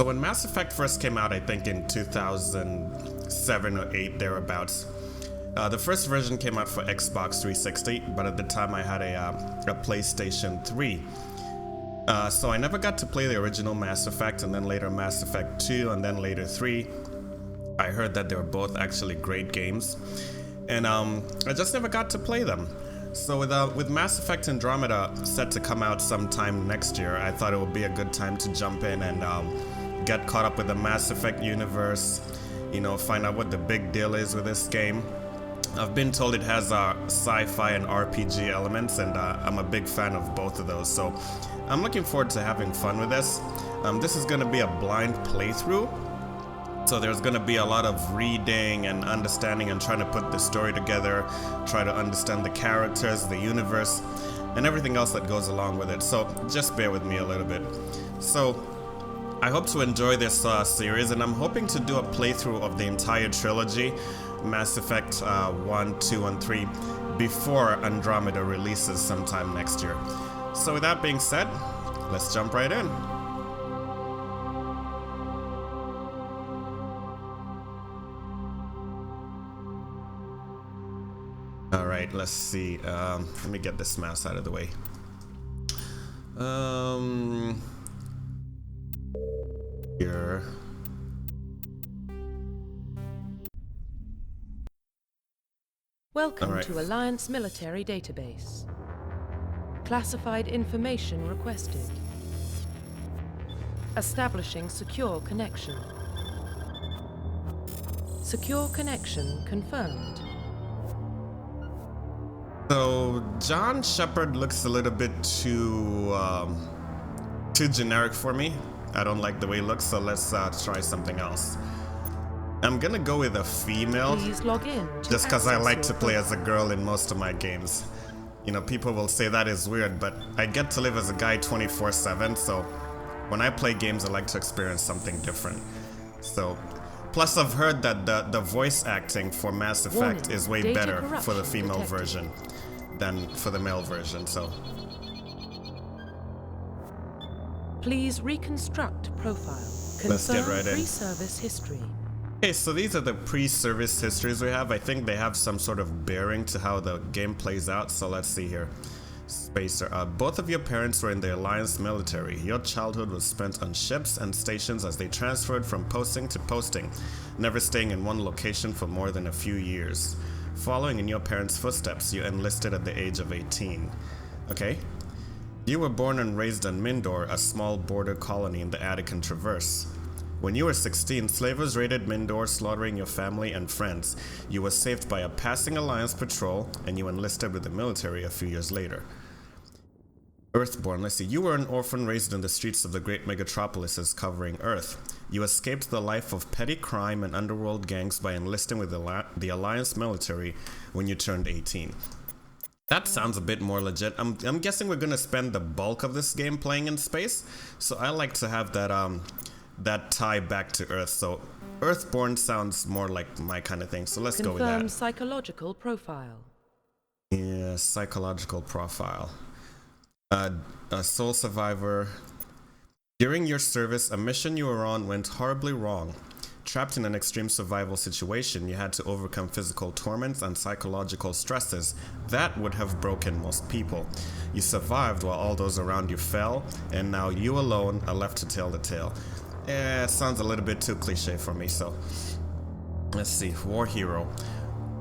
So when Mass Effect first came out, I think in 2007 or 8 thereabouts, the first version came out for Xbox 360, but at the time I had a PlayStation 3. So I never got to play the original Mass Effect, and then later Mass Effect 2, and then later 3. I heard that they were both actually great games, and I just never got to play them. So with Mass Effect Andromeda set to come out sometime next year, I thought it would be a good time to jump in and get caught up with the Mass Effect universe, find out what the big deal is with this game. I've been told it has sci-fi and RPG elements, and I'm a big fan of both of those, so I'm looking forward to having fun with this. This is going to be a blind playthrough, so there's going to be a lot of reading and understanding and trying to put the story together, try to understand the characters, the universe, and everything else that goes along with it, so just bear with me a little bit. So I hope to enjoy this series, and I'm hoping to do a playthrough of the entire trilogy, Mass Effect 1, 2, and 3, before Andromeda releases sometime next year. So with that being said, let's jump right in. Alright, let's see. Let me get this mouse out of the way. Here. Welcome to Alliance Military Database. Classified information requested. Establishing secure connection. Secure connection confirmed. So John Shepard looks a little bit too generic for me. I don't like the way he looks, so let's try something else. I'm gonna go with a female. Please log in just because I like to play as a girl in most of my games. People will say that is weird, but I get to live as a guy 24/7, so when I play games, I like to experience something different. So, plus I've heard that the voice acting for Mass Effect is way better for the female version than for the male version, so. Please reconstruct profile. Let's get right in. Pre-service history. Okay, so these are the pre-service histories we have. I think they have some sort of bearing to how the game plays out, so let's see here. Spacer, both of your parents were in the Alliance military. Your childhood was spent on ships and stations as they transferred from posting to posting, never staying in one location for more than a few years. Following in your parents' footsteps, you enlisted at the age of 18. Okay. You were born and raised on Mindor, a small border colony in the Attican Traverse. When you were 16, slavers raided Mindor, slaughtering your family and friends. You were saved by a passing Alliance patrol, and you enlisted with the military a few years later. Earthborn, let's see. You were an orphan raised in the streets of the great megatropolises covering Earth. You escaped the life of petty crime and underworld gangs by enlisting with the Alliance military when you turned 18. That sounds a bit more legit. I'm guessing we're gonna spend the bulk of this game playing in space, so I like to have that tie back to Earth. So Earthborn sounds more like my kind of thing, so let's go with that. Confirm psychological profile. Yeah, psychological profile. A sole survivor. During your service, a mission you were on went horribly wrong. Trapped in an extreme survival situation, you had to overcome physical torments and psychological stresses that would have broken most people. You survived while all those around you fell, and now you alone are left to tell the tale. It sounds a little bit too cliche for me, so let's see. War hero.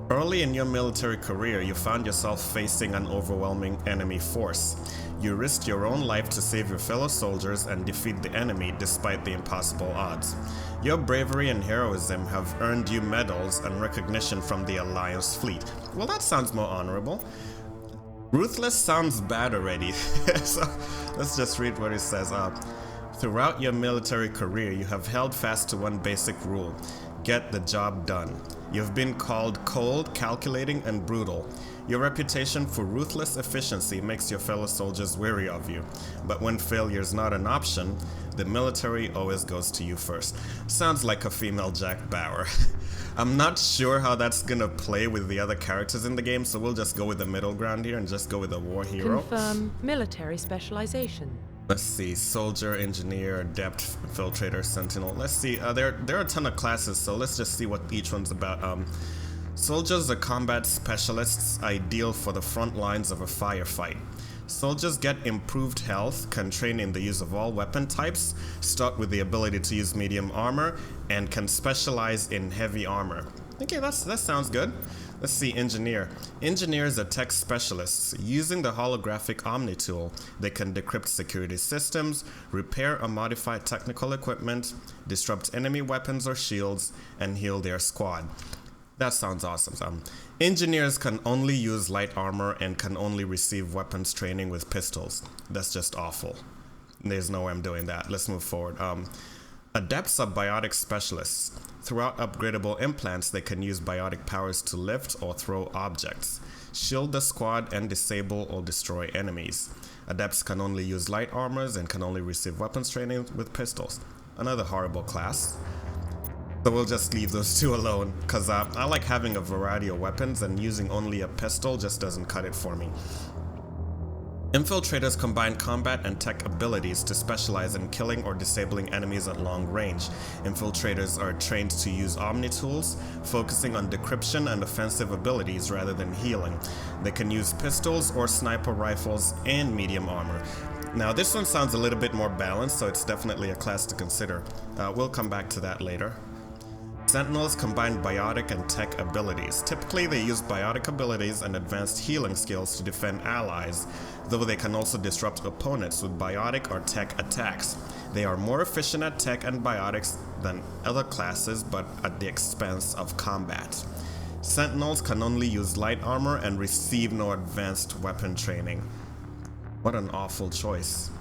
Early in your military career, you found yourself facing an overwhelming enemy force. You risked your own life to save your fellow soldiers and defeat the enemy despite the impossible odds. Your bravery and heroism have earned you medals and recognition from the Alliance fleet. Well, that sounds more honorable. Ruthless sounds bad already, so let's just read what it says. Throughout your military career, you have held fast to one basic rule: get the job done. You've been called cold, calculating, and brutal. Your reputation for ruthless efficiency makes your fellow soldiers wary of you. But when failure is not an option, the military always goes to you first. Sounds like a female Jack Bauer. I'm not sure how that's gonna play with the other characters in the game, so we'll just go with the middle ground here and just go with a war hero. Confirm military specialization. Let's see, soldier, engineer, adept, infiltrator, sentinel. Let's see, there are a ton of classes, so let's just see what each one's about. Soldiers are combat specialists ideal for the front lines of a firefight. Soldiers get improved health, can train in the use of all weapon types, start with the ability to use medium armor, and can specialize in heavy armor. Okay, that sounds good. Let's see, engineer. Engineers are tech specialists. Using the holographic Omni tool, they can decrypt security systems, repair or modify technical equipment, disrupt enemy weapons or shields, and heal their squad. That sounds awesome. Engineers can only use light armor and can only receive weapons training with pistols. That's just awful. There's no way I'm doing that. Let's move forward. Adepts are biotic specialists. Throughout upgradable implants, they can use biotic powers to lift or throw objects, shield the squad, and disable or destroy enemies. Adepts can only use light armors and can only receive weapons training with pistols. Another horrible class. So we'll just leave those two alone, because I like having a variety of weapons, and using only a pistol just doesn't cut it for me. Infiltrators combine combat and tech abilities to specialize in killing or disabling enemies at long range. Infiltrators are trained to use Omni tools, focusing on decryption and offensive abilities rather than healing. They can use pistols or sniper rifles and medium armor. Now this one sounds a little bit more balanced, so it's definitely a class to consider. We'll come back to that later. Sentinels combine biotic and tech abilities. Typically, they use biotic abilities and advanced healing skills to defend allies, though they can also disrupt opponents with biotic or tech attacks. They are more efficient at tech and biotics than other classes, but at the expense of combat. Sentinels can only use light armor and receive no advanced weapon training. What an awful choice.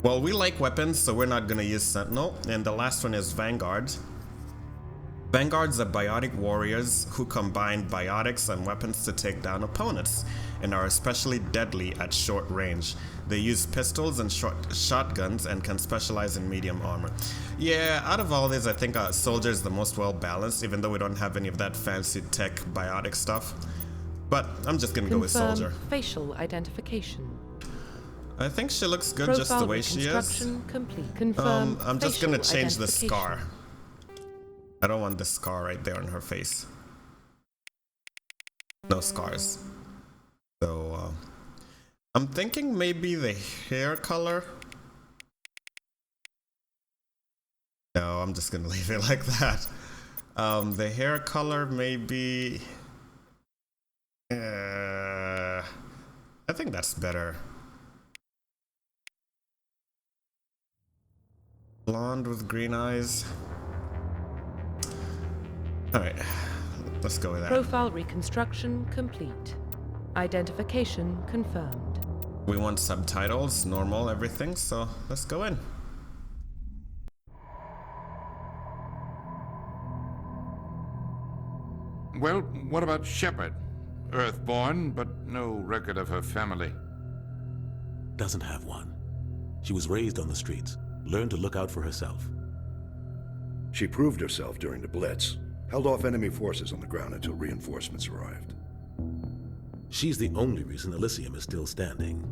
Well, we like weapons, so we're not gonna use Sentinel. And the last one is Vanguard. Vanguards are biotic warriors who combine biotics and weapons to take down opponents, and are especially deadly at short range. They use pistols and shotguns and can specialize in medium armor. Yeah, out of all these, I think Soldier is the most well balanced, even though we don't have any of that fancy tech biotic stuff. But I'm just gonna go with Soldier. Facial identification. I think she looks good just the way she is. Complete. Confirm I'm just gonna change the identification. scar. I don't want the scar right there on her face. No scars. So, I'm thinking maybe the hair color. No, I'm just gonna leave it like that. The hair color maybe. I think that's better. Blonde with green eyes. Alright, let's go with that. Profile reconstruction complete. Identification confirmed. We want subtitles, normal, everything, so let's go in. Well, what about Shepard? Earthborn, but no record of her family. Doesn't have one. She was raised on the streets, learned to look out for herself. She proved herself during the Blitz, held off enemy forces on the ground until reinforcements arrived. She's the only reason Elysium is still standing.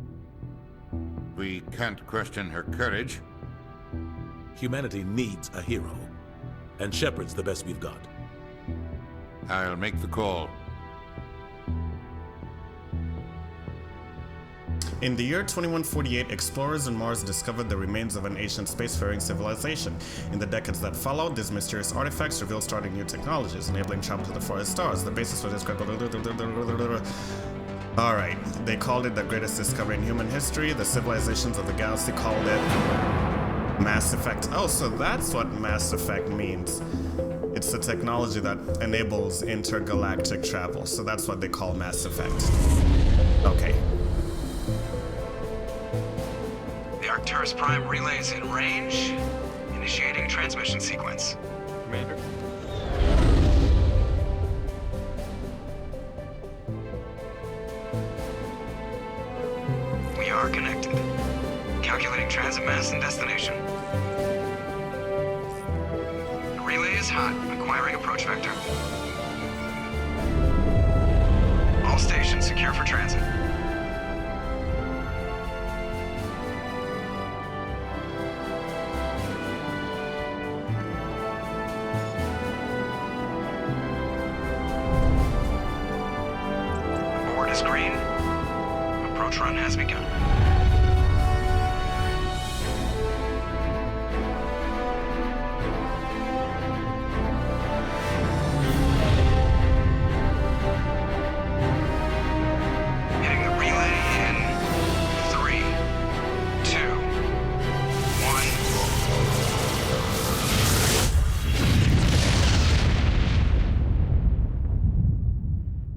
We can't question her courage. Humanity needs a hero, and Shepard's the best we've got. I'll make the call. In the year 2148, explorers on Mars discovered the remains of an ancient spacefaring civilization. In the decades that followed, these mysterious artifacts revealed starting new technologies, enabling travel to the farthest stars. The basis for this... Alright, they called it the greatest discovery in human history. The civilizations of the galaxy called it Mass Effect. Oh, so that's what Mass Effect means. It's the technology that enables intergalactic travel, so that's what they call Mass Effect. Okay. The Arcturus Prime relays in range. Initiating transmission sequence. Commander. We are connected. Calculating transit mass and destination. The relay is hot. Acquiring approach vector. All stations secure for transit. is green. Approach run has begun. Hitting the relay in 3, 2, 1.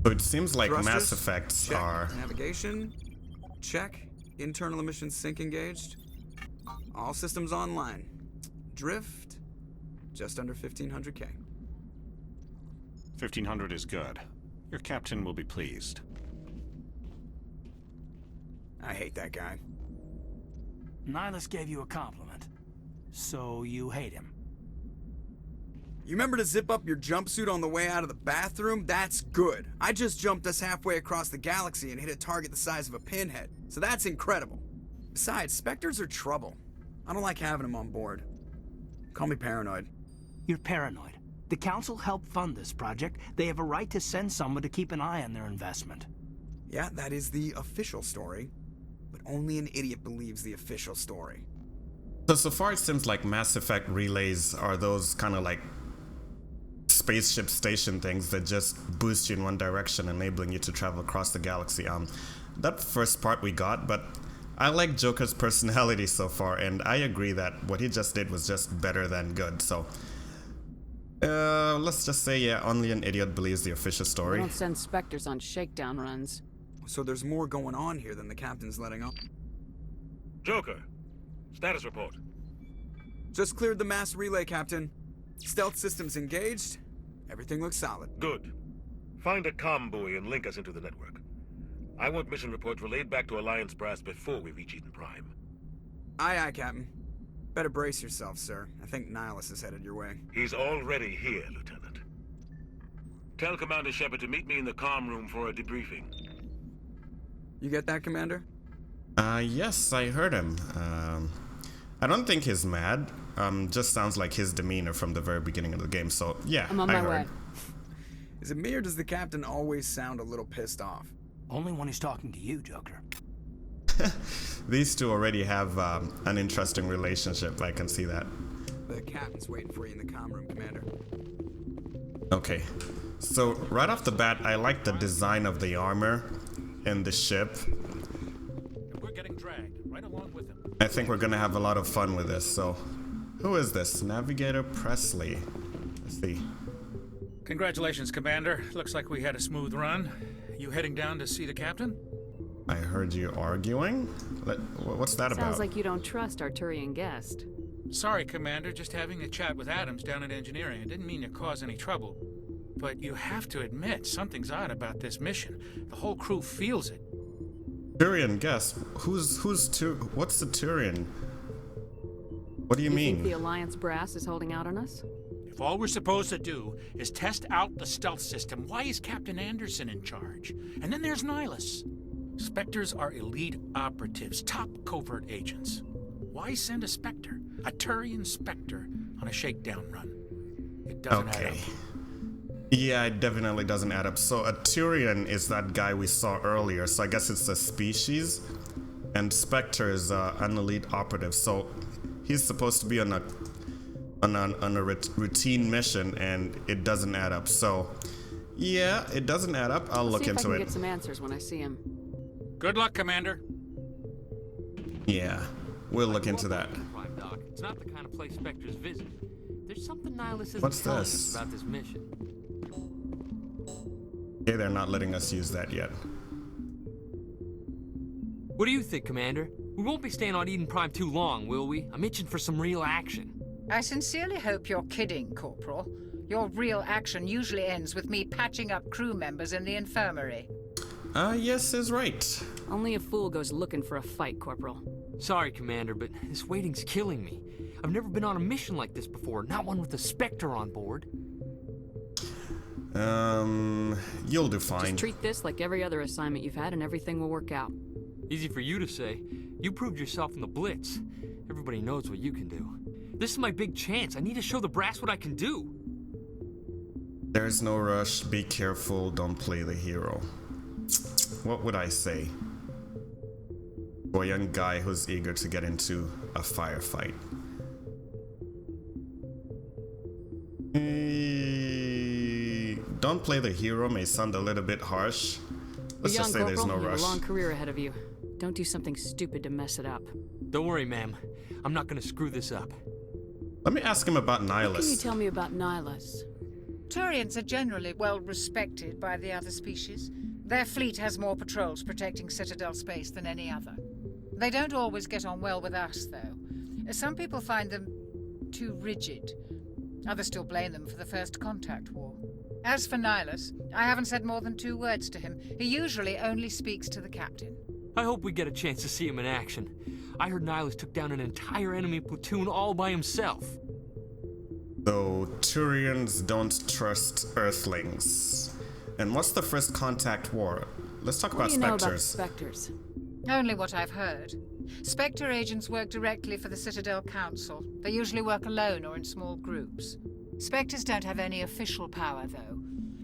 So it seems like Thrusters? Mass Effects Check. are... Navigation? Check. Internal emissions sync engaged. All systems online. Drift? Just under 1500K. 1500 is good. Your captain will be pleased. I hate that guy. Nihilus gave you a compliment. So you hate him. You remember to zip up your jumpsuit on the way out of the bathroom? That's good. I just jumped us halfway across the galaxy and hit a target the size of a pinhead. So that's incredible. Besides, Spectres are trouble. I don't like having them on board. Call me paranoid. You're paranoid. The Council helped fund this project. They have a right to send someone to keep an eye on their investment. Yeah, that is the official story. But only an idiot believes the official story. So far it seems like Mass Effect relays are those kind of like spaceship station things that just boost you in one direction, enabling you to travel across the galaxy. That first part we got, but I like Joker's personality so far, and I agree that what he just did was just better than good. So let's just say, yeah, only an idiot believes the official We story. don't send Spectres on shakedown runs. So there's more going on here than the captain's letting on. Joker, status report. Just cleared the mass relay, Captain. Stealth systems engaged. Everything looks solid. Good. Find a comm buoy and link us into the network. I want mission reports relayed back to Alliance Brass before we reach Eden Prime. Aye, aye, Captain. Better brace yourself, sir. I think Nihilus is headed your way. He's already here, Lieutenant. Tell Commander Shepard to meet me in the comm room for a debriefing. You get that, Commander? Yes, I heard him. I don't think he's mad. Just sounds like his demeanor from the very beginning of the game. So yeah, I'm on I my heard. way. Is it me or does the captain always sound a little pissed off? Only when he's talking to you, Joker. These two already have an interesting relationship. I can see that. The captain's waiting for you in the comm room, Commander. Okay, so right off the bat, I like the design of the armor and the ship. We're getting dragged right along with him. I think we're gonna have a lot of fun with this. So, who is this? Navigator Presley. Let's see. Congratulations, Commander. Looks like we had a smooth run. You heading down to see the captain? I heard you arguing. What's that about? Sounds like you don't trust our Turian guest. Sorry, Commander. Just having a chat with Adams down at engineering. I didn't mean to cause any trouble. But you have to admit, something's odd about this mission. The whole crew feels it. Turian guest? What's the Turian? What do you mean? Think the Alliance brass is holding out on us? If all we're supposed to do is test out the stealth system, why is Captain Anderson in charge? And then there's Nihilus. Spectres are elite operatives, top covert agents. Why send a Spectre, a Turian Spectre, on a shakedown run? It doesn't add up. Yeah, it definitely doesn't add up. So a Turian is that guy we saw earlier, so I guess it's a species. And Spectre is an elite operative, so he's supposed to be on a routine mission, and it doesn't add up. So, yeah, it doesn't add up. I'll look into See if I can it. get some answers when I see him. Good luck, Commander. Yeah, we'll look into that. It's not the kind of place Spectres visit. There's something Nihilus isn't What's telling this? us about this mission. Okay, they're not letting us use that yet. What do you think, Commander? We won't be staying on Eden Prime too long, will we? I'm itching for some real action. I sincerely hope you're kidding, Corporal. Your real action usually ends with me patching up crew members in the infirmary. Yes is right. Only a fool goes looking for a fight, Corporal. Sorry, Commander, but this waiting's killing me. I've never been on a mission like this before, not one with a Spectre on board. You'll do fine. Just treat this like every other assignment you've had and everything will work out. Easy for you to say. You proved yourself in the Blitz. Everybody knows what you can do. This is my big chance. I need to show the brass what I can do. There's no rush. Be careful. Don't play the hero. what would I say? For a young guy who's eager to get into a firefight. Don't play the hero may sound a little bit harsh. Let's just say there's no rush. You have a long career ahead of you. Don't do something stupid to mess it up. Don't worry, ma'am. I'm not gonna screw this up. Let me ask him about Nihilus. What can you tell me about Nihilus? Turians are generally well respected by the other species. Their fleet has more patrols protecting Citadel space than any other. They don't always get on well with us, though. Some people find them too rigid. Others still blame them for the First Contact War. As for Nihilus, I haven't said more than 2 words to him. He usually only speaks to the captain. I hope we get a chance to see him in action. I heard Nihilus took down an entire enemy platoon all by himself. Though Turians don't trust Earthlings. And what's the First Contact War? Let's talk about Spectres. What do you know about Spectres? Only what I've heard. Spectre agents work directly for the Citadel Council. They usually work alone or in small groups. Spectres don't have any official power, though.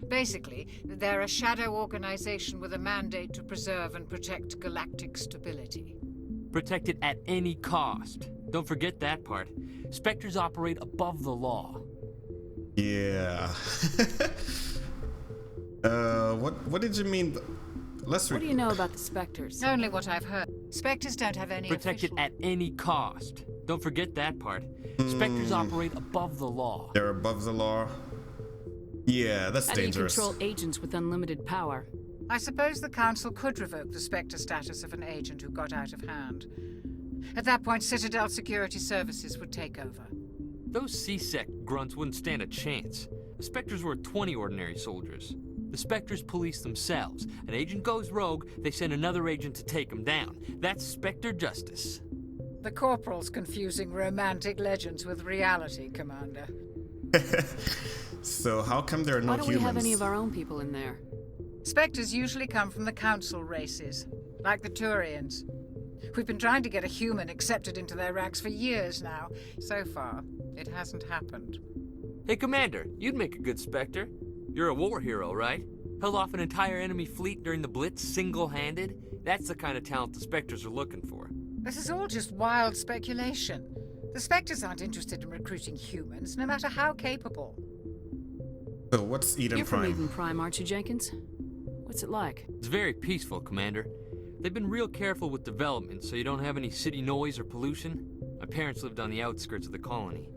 Basically, they're a shadow organization with a mandate to preserve and protect galactic stability. Protect it at any cost. Don't forget that part. Spectres operate above the law. Yeah. What did you mean? What do you know about the Spectres? Only what I've heard. Spectres don't have any Protect it at any cost. Don't forget that part. Spectres operate above the law. They're above the law? Yeah, that's dangerous. How do you control agents with unlimited power? I suppose the Council could revoke the Spectre status of an agent who got out of hand. At that point, Citadel Security Services would take over. Those C-Sec grunts wouldn't stand a chance. The Spectres were 20 ordinary soldiers. The Spectres police themselves. An agent goes rogue, they send another agent to take him down. That's Spectre justice. The Corporal's confusing romantic legends with reality, Commander. So how come there are no humans? Why don't we have any of our own people in there? Spectres usually come from the Council races, like the Turians. We've been trying to get a human accepted into their ranks for years now. So far, it hasn't happened. Hey, Commander, you'd make a good Spectre. You're a war hero, right? Held off an entire enemy fleet during the Blitz single-handed? That's the kind of talent the Spectres are looking for. This is all just wild speculation. The Spectres aren't interested in recruiting humans, no matter how capable. So what's Eden Prime? You're from Eden Prime, aren't you, Jenkins? What's it like? It's very peaceful, Commander. They've been real careful with development, so you don't have any city noise or pollution. My parents lived on the outskirts of the colony.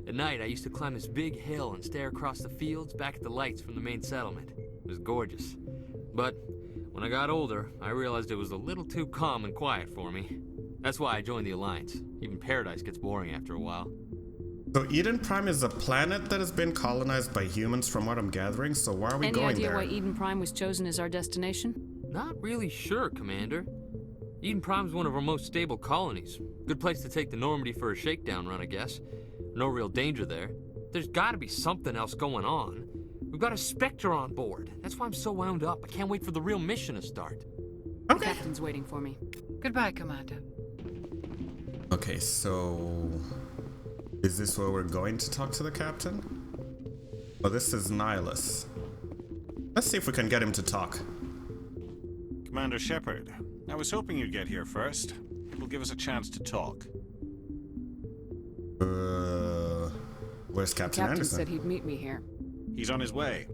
At night, I used to climb this big hill and stare across the fields back at the lights from the main settlement. It was gorgeous. But when I got older, I realized it was a little too calm and quiet for me. That's why I joined the Alliance. Even Paradise gets boring after a while. So Eden Prime is a planet that has been colonized by humans from what I'm gathering, so why are we going there? Any idea why Eden Prime was chosen as our destination? Not really sure, Commander. Eden Prime's one of our most stable colonies. Good place to take the Normandy for a shakedown run, I guess. No real danger there. There's gotta be something else going on. We've got a Spectre on board. That's why I'm so wound up. I can't wait for the real mission to start. The captain's waiting for me. Goodbye, Commander. Okay, so... is this where we're going to talk to the captain? Oh, this is Nihilus. Let's see if we can get him to talk. Commander Shepard, I was hoping you'd get here first. It will give us a chance to talk. Where's Captain Anderson? The captain said he'd meet me here. He's on his way.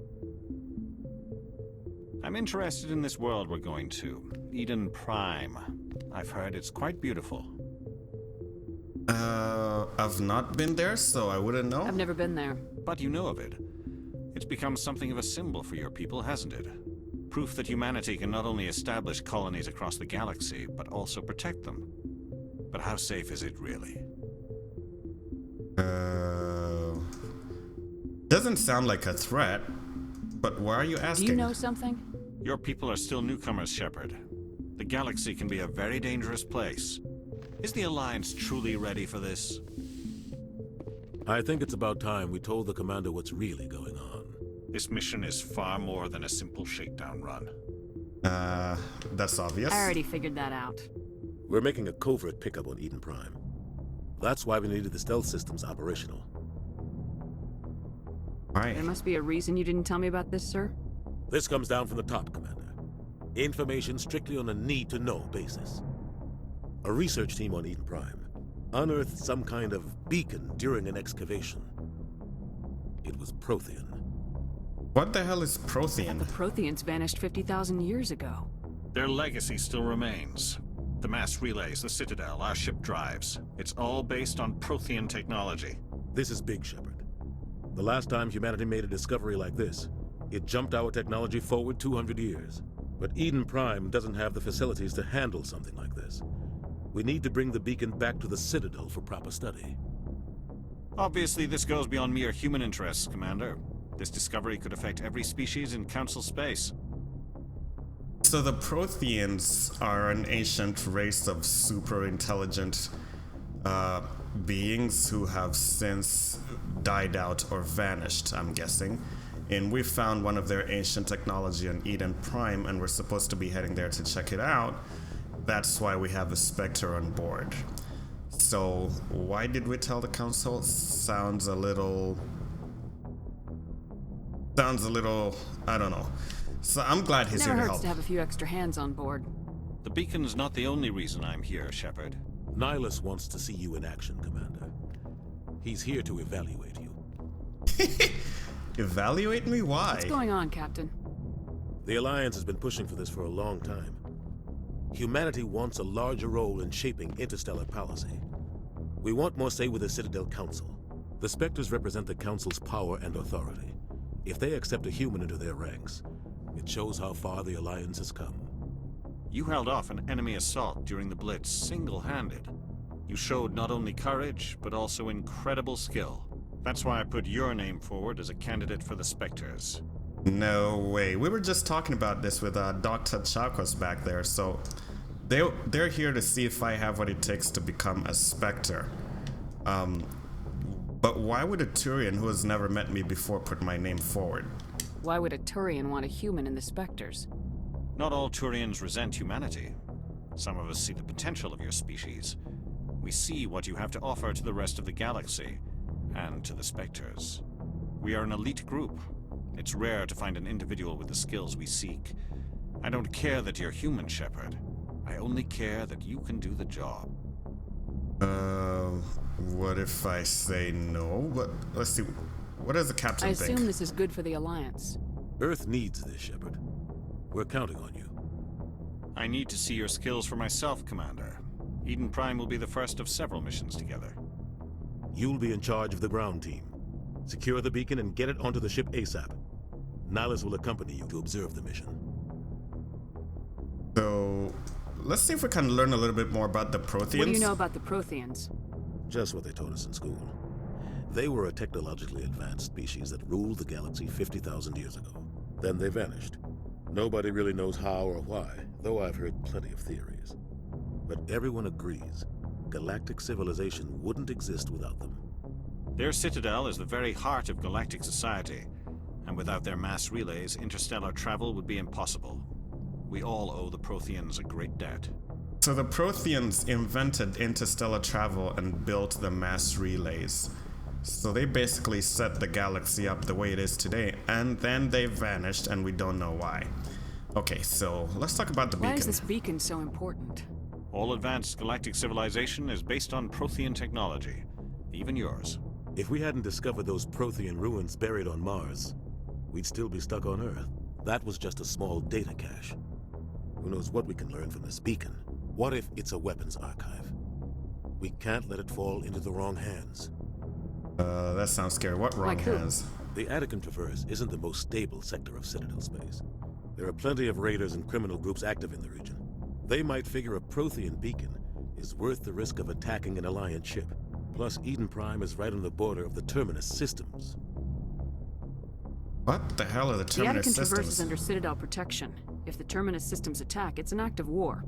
I'm interested in this world we're going to, Eden Prime. I've heard it's quite beautiful. I've not been there, so I wouldn't know. I've never been there. But you know of it. It's become something of a symbol for your people, hasn't it? Proof that humanity can not only establish colonies across the galaxy, but also protect them. But how safe is it really? Doesn't sound like a threat, but why are you asking? Do you know something? Your people are still newcomers, Shepard. The galaxy can be a very dangerous place. Is the Alliance truly ready for this? I think it's about time we told the commander what's really going on. This mission is far more than a simple shakedown run. That's obvious. I already figured that out. We're making a covert pickup on Eden Prime. That's why we needed the stealth systems operational. Right. There must be a reason you didn't tell me about this, sir. This comes down from the top, Commander. Information strictly on a need-to-know basis. A research team on Eden Prime unearthed some kind of beacon during an excavation. It was Prothean. What the hell is Prothean? The Protheans vanished 50,000 years ago. Their legacy still remains. The mass relays, the Citadel, our ship drives. It's all based on Prothean technology. This is big, Shepard. The last time humanity made a discovery like this, it jumped our technology forward 200 years. But Eden Prime doesn't have the facilities to handle something like this. We need to bring the beacon back to the Citadel for proper study. Obviously, this goes beyond mere human interests, Commander. This discovery could affect every species in Council space. So the Protheans are an ancient race of super intelligent beings who have since died out or vanished, I'm guessing. And we found one of their ancient technology on Eden Prime, and we're supposed to be heading there to check it out. That's why we have the Spectre on board. So why did we tell the Council? Sounds a little, I don't know. So I'm glad he's here to help. Never hurts to have a few extra hands on board. The beacon's not the only reason I'm here, Shepard. Nihilus wants to see you in action, Commander. He's here to evaluate you. Evaluate me? Why? What's going on, Captain? The Alliance has been pushing for this for a long time. Humanity wants a larger role in shaping interstellar policy. We want more say with the Citadel Council. The Spectres represent the Council's power and authority. If they accept a human into their ranks, it shows how far the Alliance has come. You held off an enemy assault during the Blitz single-handed. You showed not only courage, but also incredible skill. That's why I put your name forward as a candidate for the Spectres. No way. We were just talking about this with Dr. Chakos back there, so they're here to see if I have what it takes to become a Spectre. But why would a Turian who has never met me before put my name forward? Why would a Turian want a human in the Spectres? Not all Turians resent humanity. Some of us see the potential of your species. We see what you have to offer to the rest of the galaxy, and to the Spectres. We are an elite group. It's rare to find an individual with the skills we seek. I don't care that you're human, Shepard. I only care that you can do the job. What if I say no? But let's see. What does the captain think? I assume this is good for the Alliance. Earth needs this, Shepard. We're counting on you. I need to see your skills for myself, Commander. Eden Prime will be the first of several missions together. You'll be in charge of the ground team. Secure the beacon and get it onto the ship ASAP. Nihilus will accompany you to observe the mission. So, let's see if we can learn a little bit more about the Protheans. What do you know about the Protheans? Just what they taught us in school. They were a technologically advanced species that ruled the galaxy 50,000 years ago. Then they vanished. Nobody really knows how or why, though I've heard plenty of theories. But everyone agrees, galactic civilization wouldn't exist without them. Their citadel is the very heart of galactic society, and without their mass relays, interstellar travel would be impossible. We all owe the Protheans a great debt. So the Protheans invented interstellar travel and built the mass relays. So they basically set the galaxy up the way it is today, and then they vanished and we don't know why. Okay, so let's talk about the beacon. Why is this beacon so important? All advanced galactic civilization is based on Prothean technology, even yours. If we hadn't discovered those Prothean ruins buried on Mars, we'd still be stuck on Earth. That was just a small data cache. Who knows what we can learn from this beacon? What if it's a weapons archive? We can't let it fall into the wrong hands. That sounds scary. What wrong hands? The Attican Traverse isn't the most stable sector of Citadel space. There are plenty of raiders and criminal groups active in the region. They might figure a Prothean beacon is worth the risk of attacking an Alliance ship. Plus, Eden Prime is right on the border of the Terminus systems. What the hell are the Terminus systems? The Attican systems? Traverse is under Citadel protection. If the Terminus systems attack, it's an act of war.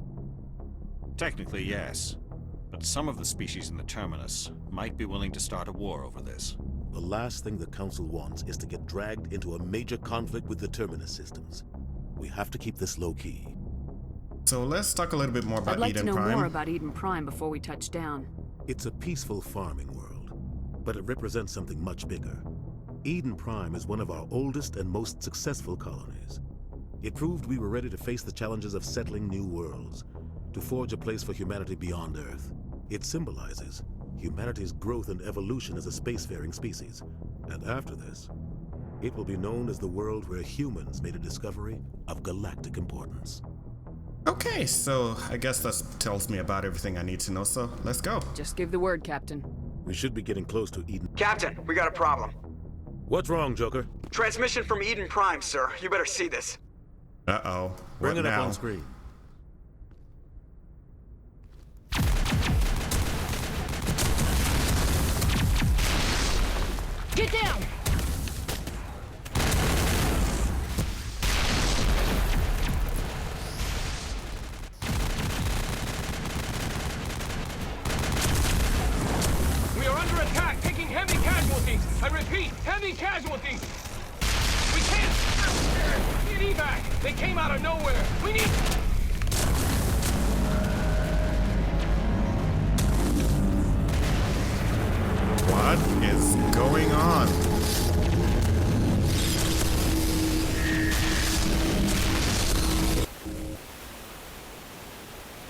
Technically, yes. But some of the species in the Terminus might be willing to start a war over this. The last thing the Council wants is to get dragged into a major conflict with the Terminus systems. We have to keep this low-key. So let's talk a little bit more about I'd like Eden to know Prime. more about Eden Prime before we touch down. It's a peaceful farming world, but it represents something much bigger. Eden Prime is one of our oldest and most successful colonies. It proved we were ready to face the challenges of settling new worlds, to forge a place for humanity beyond Earth. It symbolizes humanity's growth and evolution as a spacefaring species. And after this, it will be known as the world where humans made a discovery of galactic importance. Okay, so I guess that tells me about everything I need to know, so let's go. Just give the word, Captain. We should be getting close to Eden. Captain, we got a problem. What's wrong, Joker? Transmission from Eden Prime, sir. You better see this. Uh-oh. Bring What it up now? on screen. Get down! We are under attack, taking heavy casualties. I repeat, heavy casualties. We can't get evac. They came out of nowhere. We need... What is going on?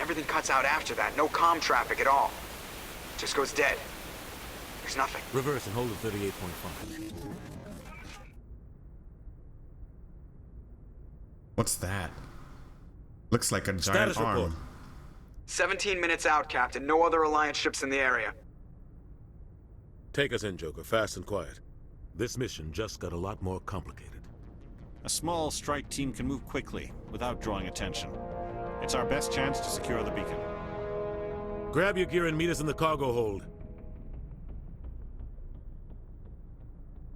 Everything cuts out after that. No comm traffic at all. Just goes dead. There's nothing. Reverse and hold at 38.5. What's that? Looks like a giant Status arm. report. 17 minutes out, Captain. No other Alliance ships in the area. Take us in, Joker, fast and quiet. This mission just got a lot more complicated. A small strike team can move quickly, without drawing attention. It's our best chance to secure the beacon. Grab your gear and meet us in the cargo hold.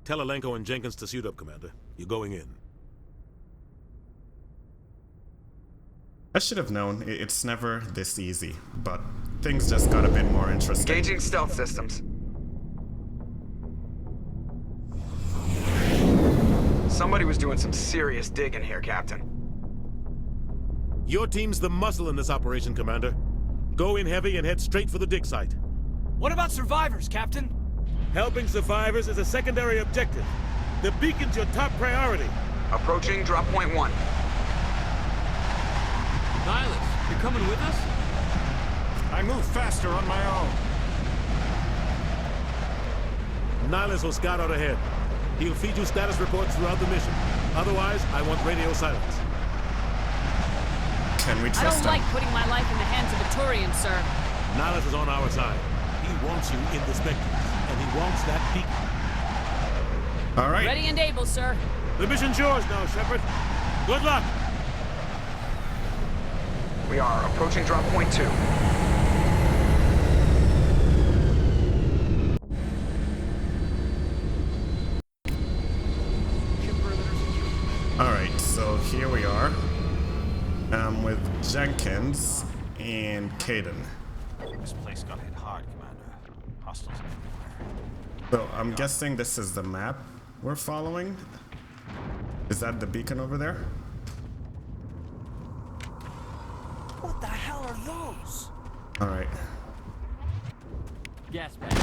Tell Alenko and Jenkins to suit up, Commander. You're going in. I should have known. It's never this easy, but things just got a bit more interesting. Engaging stealth systems. Somebody was doing some serious digging here, Captain. Your team's the muscle in this operation, Commander. Go in heavy and head straight for the dig site. What about survivors, Captain? Helping survivors is a secondary objective. The beacon's your top priority. Approaching drop point 1. Nihilus, you're coming with us? I move faster on my own. Nihilus will scout out ahead. He'll feed you status reports throughout the mission. Otherwise, I want radio silence. Can we I trust don't him? like putting my life in the hands of a Turian, sir. Nihilus is on our side. He wants you in the Spectres, and he wants that beacon. All right. Ready and able, sir. The mission's yours now, Shepard. Good luck. We are approaching drop point 2. Alright, so here we are. With Jenkins and Caden. This place got hit hard, Commander. Hostiles everywhere. So I'm guessing this is the map we're following. Is that the beacon over there? What the hell are those? Alright. Gas bags.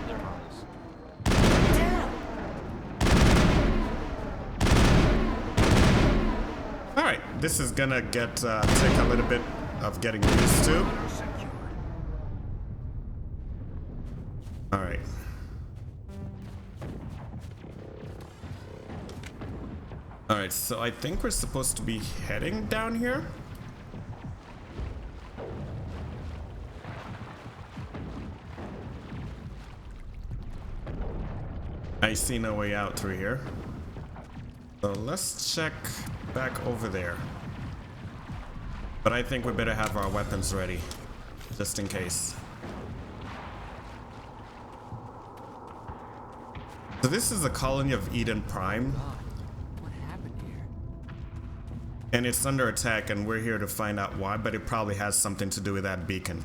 They're harmless. Alright, this is gonna take a little bit of getting used to. Alright. Alright, so I think we're supposed to be heading down here. I see no way out through here. So let's check back over there. But I think we better have our weapons ready, just in case. So this is a colony of Eden Prime. What happened here? And it's under attack, and we're here to find out why, but it probably has something to do with that beacon.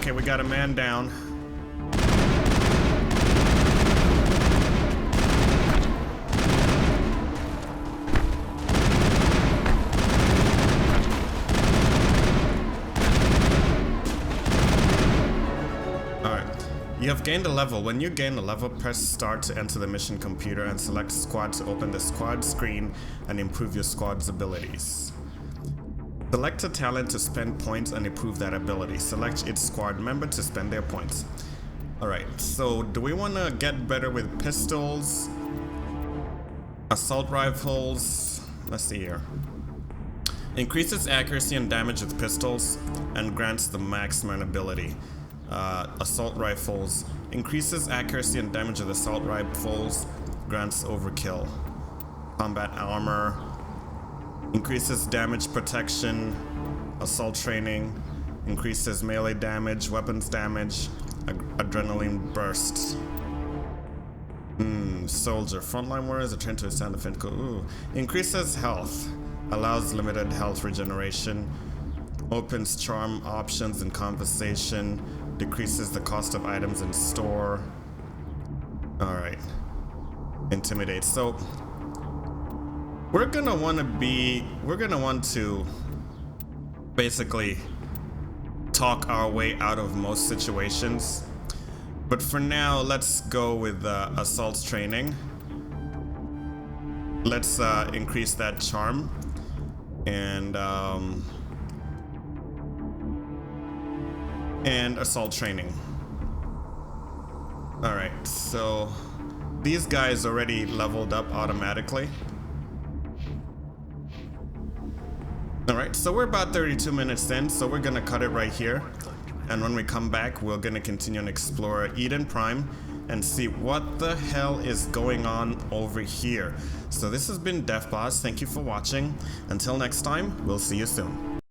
Okay, we got a man down. You have gained a level. When you gain a level, press start to enter the mission computer and select squad to open the squad screen and improve your squad's abilities. Select a talent to spend points and improve that ability. Select each squad member to spend their points. Alright, so do we want to get better with pistols? Assault rifles? Let's see here. Increases accuracy and damage with pistols and grants the maximum ability. Assault rifles. Increases accuracy and damage with assault rifles. Grants overkill. Combat armor. Increases damage protection. Assault training. Increases melee damage, weapons damage. Adrenaline bursts. Soldier. Frontline warriors are trained to withstand the physical. Ooh. Increases health. Allows limited health regeneration. Opens charm options and conversation. Decreases the cost of items in store. Alright. Intimidate. So we're gonna want to basically talk our way out of most situations. But for now, let's go with assault training. Let's increase that charm. And assault training. Alright, so these guys already leveled up automatically. Alright, so we're about 32 minutes in, so we're gonna cut it right here. And when we come back, we're gonna continue and explore Eden Prime and see what the hell is going on over here. So this has been DefBoss. Thank you for watching. Until next time, we'll see you soon.